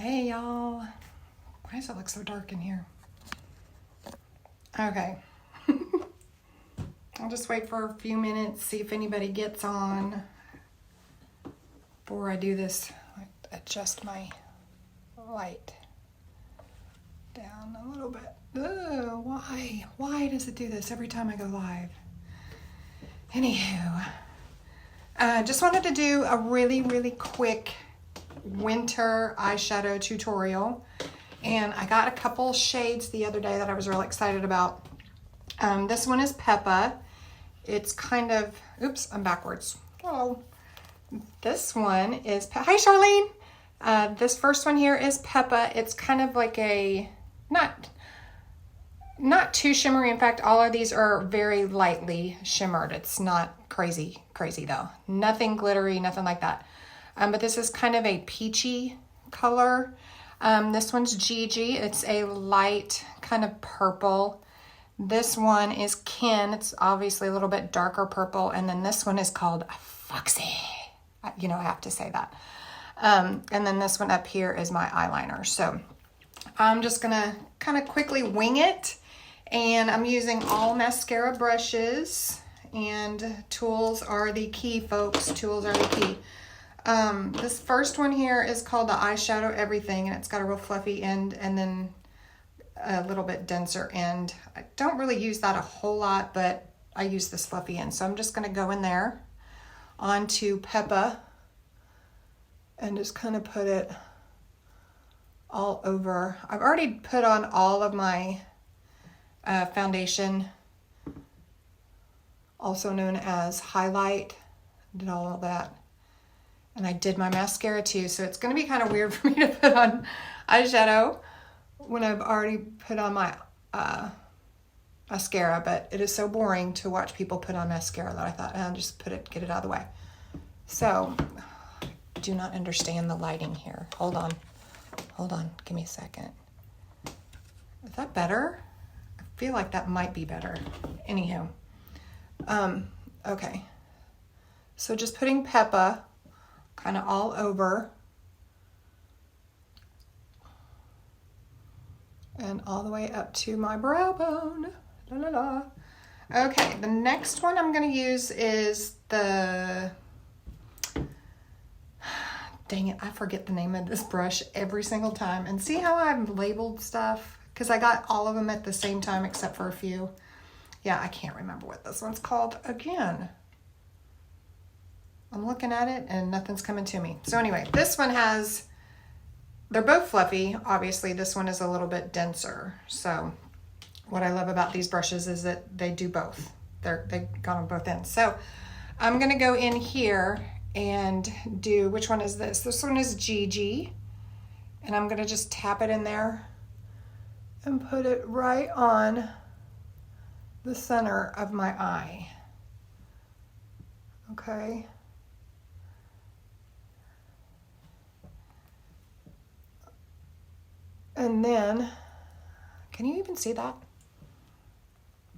Hey y'all. Why does it look so dark in here? Okay. I'll just wait for a few minutes, see if anybody gets on before I do this. Adjust my light down a little bit. Ugh, why? Why does it do this every time I go live? Anywho, just wanted to do a really quick winter eyeshadow tutorial, and I got a couple shades the other day that I was really excited about. This one is Peppa. It's kind of, oops, I'm backwards. Oh, this one is, hi Charlene. This first one here is Peppa. It's kind of like a, not too shimmery. In fact, all of these are very lightly shimmered. It's not crazy though. Nothing glittery, nothing like that. But this is kind of a peachy color. This one's Gigi. It's a light kind of purple. This one is Ken. It's obviously a little bit darker purple. And then this one is called Foxy. You know, I have to say that. And then this one up here is my eyeliner. So I'm just going to kind of quickly wing it. And I'm using all mascara brushes. And tools are the key, folks. Tools are the key. This first one here is called the Eyeshadow Everything, and it's got a real fluffy end and then a little bit denser end. I don't really use that a whole lot, but I use this fluffy end. So I'm just going to go in there onto Peppa and just kind of put it all over. I've already put on all of my foundation, also known as highlight. Did all of that. And I did my mascara too, so it's going to be kind of weird for me to put on eyeshadow when I've already put on my mascara, but it is so boring to watch people put on mascara that I thought, I'll just get it out of the way. So, I do not understand the lighting here. Hold on, give me a second. Is that better? I feel like that might be better. Anywho, okay. So just putting Peppa kind of all over and all the way up to my brow bone. La, la, la. Okay, the next one I'm going to use is the, dang it, I forget the name of this brush every single time. And see how I've labeled stuff? Because I got all of them at the same time except for a few. Yeah, I can't remember what this one's called again. I'm looking at it and nothing's coming to me. So anyway, this one has, they're both fluffy. Obviously, this one is a little bit denser. So what I love about these brushes is that they do both. They got on both ends. So I'm gonna go in here and do, which one is this? This one is Gigi. And I'm gonna just tap it in there and put it right on the center of my eye. Okay. And then, can you even see that?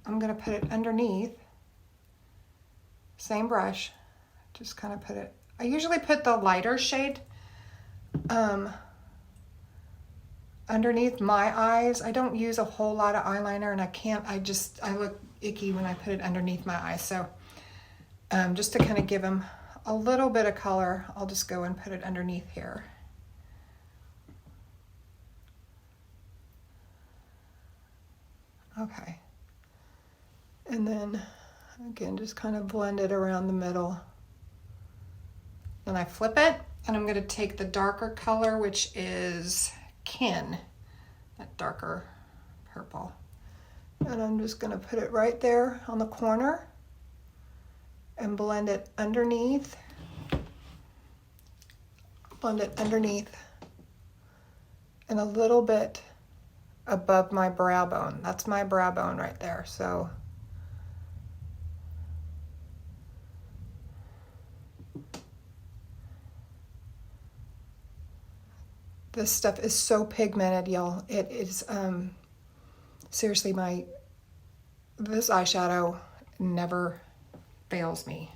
I'm gonna put it underneath, same brush, just kind of put it, I usually put the lighter shade underneath my eyes. I don't use a whole lot of eyeliner and I look icky when I put it underneath my eyes. So just to kind of give them a little bit of color, I'll just go and put it underneath here. Okay, and then again, just kind of blend it around the middle. Then I flip it, and I'm going to take the darker color, which is Kin, that darker purple. And I'm just going to put it right there on the corner and blend it underneath. Blend it underneath and a little bit above my brow bone. That's my brow bone right there. So this stuff is so pigmented, y'all. It is seriously, this eyeshadow never fails me.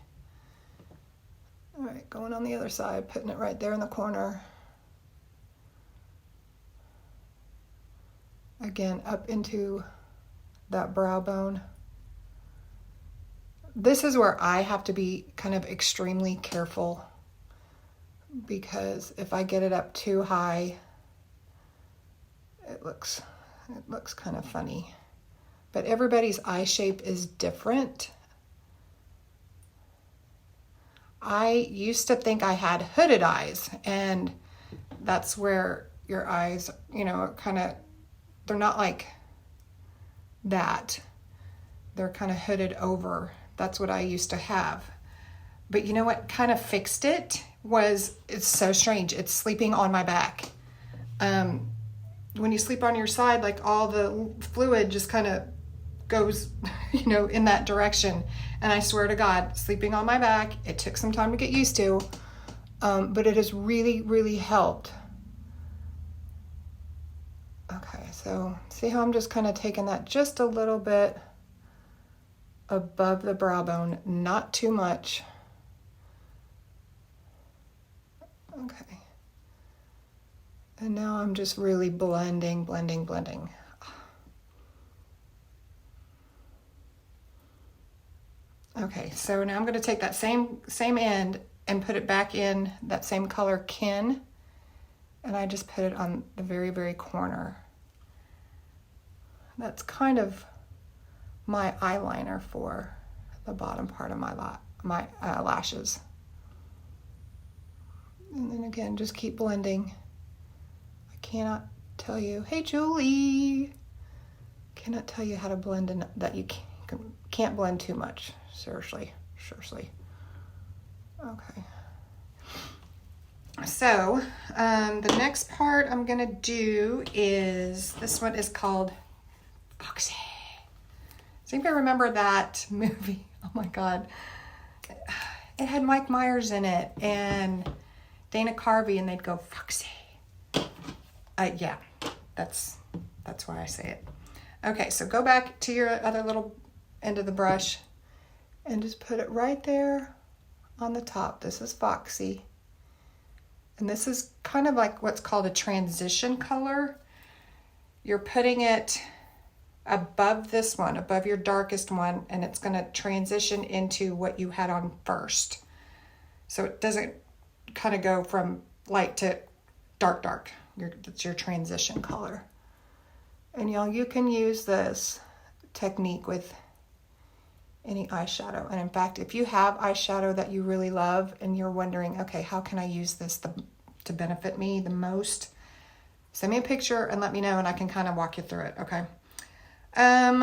All right, going on the other side, putting it right there in the corner. again, up into that brow bone. This is where I have to be kind of extremely careful, because if I get it up too high, it looks kind of funny. But everybody's eye shape is different. I used to think I had hooded eyes, and that's where your eyes, you know, kind of, they're not like that. They're kind of hooded over. That's what I used to have. But you know what kind of fixed it was, it's so strange. It's sleeping on my back. When you sleep on your side, like all the fluid just kind of goes, you know, in that direction. And I swear to God, sleeping on my back, it took some time to get used to, but it has really, really helped. Okay, so see how I'm just kind of taking that just a little bit above the brow bone, not too much. Okay. And now I'm just really blending. Okay, so now I'm going to take that same end and put it back in that same color Kin, and I just put it on the very, very corner. That's kind of my eyeliner for the bottom part of my lashes. And then again, just keep blending. I cannot tell you, hey Julie, cannot tell you how to blend, and that you can't blend too much. Seriously. Okay. So the next part I'm gonna do is, this one is called Foxy. Does anybody remember that movie? Oh my God. It had Mike Myers in it and Dana Carvey, and they'd go, Foxy. Yeah, that's why I say it. Okay, so go back to your other little end of the brush and just put it right there on the top. This is Foxy. And this is kind of like what's called a transition color. You're putting it above this one, above your darkest one, and it's going to transition into what you had on first. So it doesn't kind of go from light to dark. It's your transition color. And y'all, you can use this technique with any eyeshadow. And in fact, if you have eyeshadow that you really love and you're wondering, okay, how can I use this to benefit me the most? Send me a picture and let me know, and I can kind of walk you through it, okay? Oh,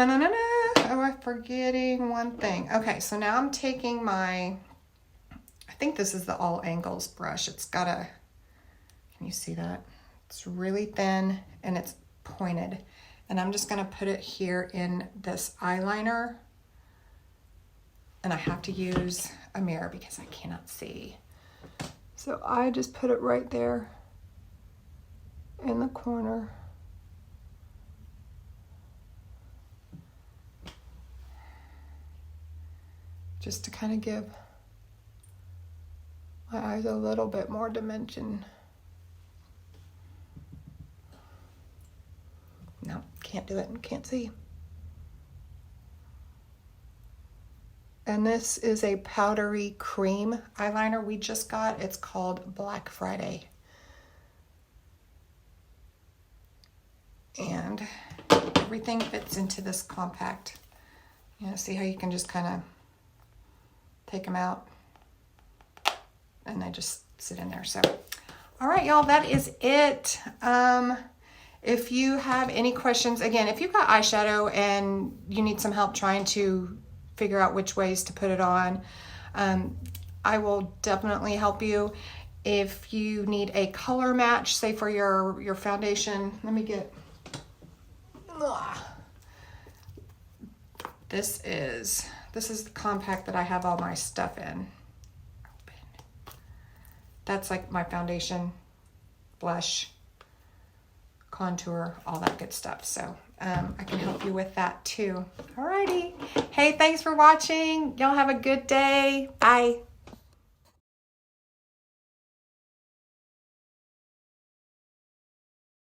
I'm forgetting one thing. Okay, so now I'm taking my, I think this is the All Angles brush. It's got a, can you see that? It's really thin and it's pointed. And I'm just gonna put it here in this eyeliner. And I have to use a mirror because I cannot see. So I just put it right there in the corner. Just to kind of give my eyes a little bit more dimension. No, can't do it and can't see. And this is a powdery cream eyeliner we just got. It's called Black Friday. And everything fits into this compact. You know, see how you can just kind of take them out and they just sit in there. So, all right, y'all, that is it. If you have any questions, again, if you've got eyeshadow and you need some help trying to figure out which ways to put it on, I will definitely help you. If you need a color match, say for your foundation, let me get, this is the compact that I have all my stuff in. Open. That's like my foundation, blush, contour, all that good stuff. So I can help you with that too. Alrighty. Hey, thanks for watching. Y'all have a good day. Bye.